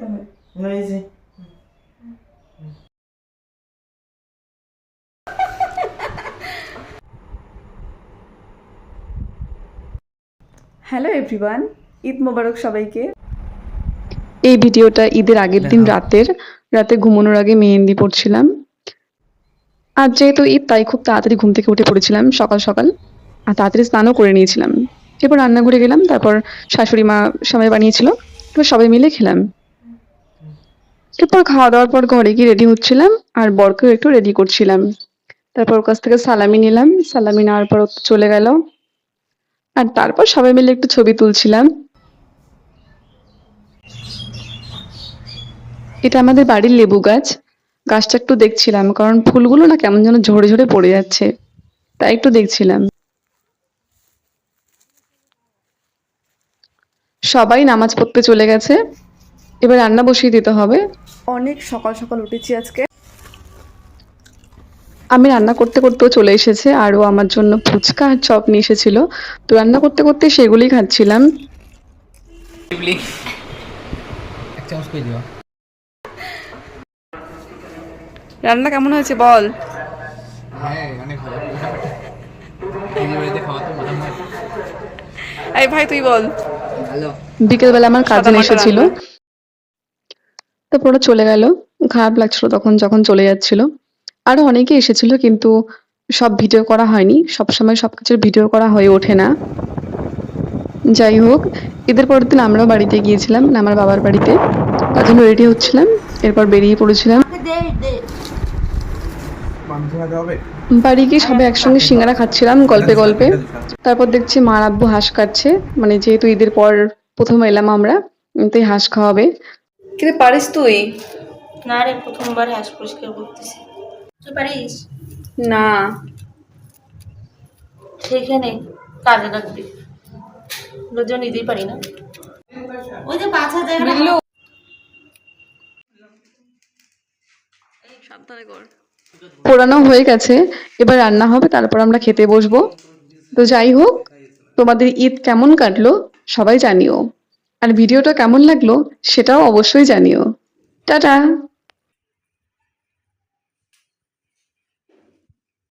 Hello everyone, Eid মোবারক সবাইকে। এই ভিডিওটা ঈদের আগের দিন রাতে ঘুমানোর আগে মেহেন্দি পড়ছিলাম। আর যেহেতু ঈদ তাই খুব তাড়াতাড়ি ঘুম থেকে উঠে পড়েছিলাম সকাল সকাল, আর তাড়াতাড়ি স্নানও করে নিয়েছিলাম। এরপর রান্নাঘরে গেলাম, তারপর শাশুড়ি মা সবাই বানিয়েছিল, এবার সবাই মিলে খেলাম। এরপর খাওয়া দাওয়ার পর ঘরে গিয়ে রেডি হচ্ছিলাম, আর বরকেও একটু রেডি করছিলাম। তারপর ওর কাছ থেকে সালামি নিলাম, সালামি নেওয়ার পর ও চলে গেল, আর তারপর সবাই মিলে একটু ছবি তুলছিলাম। এটা আমাদের বাড়ির লেবু গাছ। গাছটা একটু দেখছিলাম, কারণ ফুলগুলো না কেমন যেন ঝরে ঝরে পড়ে যাচ্ছে, তাই একটু দেখছিলাম। সবাই নামাজ পড়তে চলে গেছে, এবার রান্না বসিয়ে দিতে হবে। অনেক সকাল সকাল উঠেছি আজকে। আমি রান্না করতে করতেও চলে এসেছে, আর ও আমার জন্য ফুচকা আর চপ নিয়ে এসেছিল। তো রান্না করতে করতে সেগুলোই খাচ্ছিলাম। রান্না কেমন হয়েছে বল? এই ভাই তুই বল। বিকেলবেলা আমার কাজিন সাদামাটা এসেছিল, রান্না। তারপর ওরা চলে গেল। খারাপ লাগছিল তখন যখন চলে যাচ্ছিল। আরো অনেকে এসেছিল, কিন্তু সব ভিডিও করা হয়নি, সবসময় সবকিছুর ভিডিও করা হয়ে ওঠে না। যাই হোক, ঈদের পরের দিন আমরাও বাড়িতে গিয়েছিলাম, না আমার বাবার বাড়িতে। তার জন্য রেডি হচ্ছিলাম, এরপর বেরিয়ে পড়েছিলাম। বাড়ি গিয়ে সবাই একসঙ্গে সিঙ্গারা খাচ্ছিলাম গল্পে গল্পে। তারপর দেখছি মা আব্বু হাঁস কাটছে, মানে যেহেতু ঈদের পর প্রথম এলাম আমরা, তাই হাঁস খাওয়াবে। কিন্তু পারিস তুই? না রে, প্রথমবার হাঁস পরিষ্কার করতেছি। তুই পারিস? না। সেখানে কাজে লাগবে, রোজও নিজেই পারি না। ওই যে 5,000 বিল্লু পোড়ানো হয়ে গেছে, এবার রান্না হবে, তারপর আমরা খেতে বসবো। তো যাই হোক, তোমাদের ঈদ কেমন কাটলো সবাই জানিও, আর ভিডিওটা কেমন লাগলো সেটাও অবশ্যই জানিও। টাটা।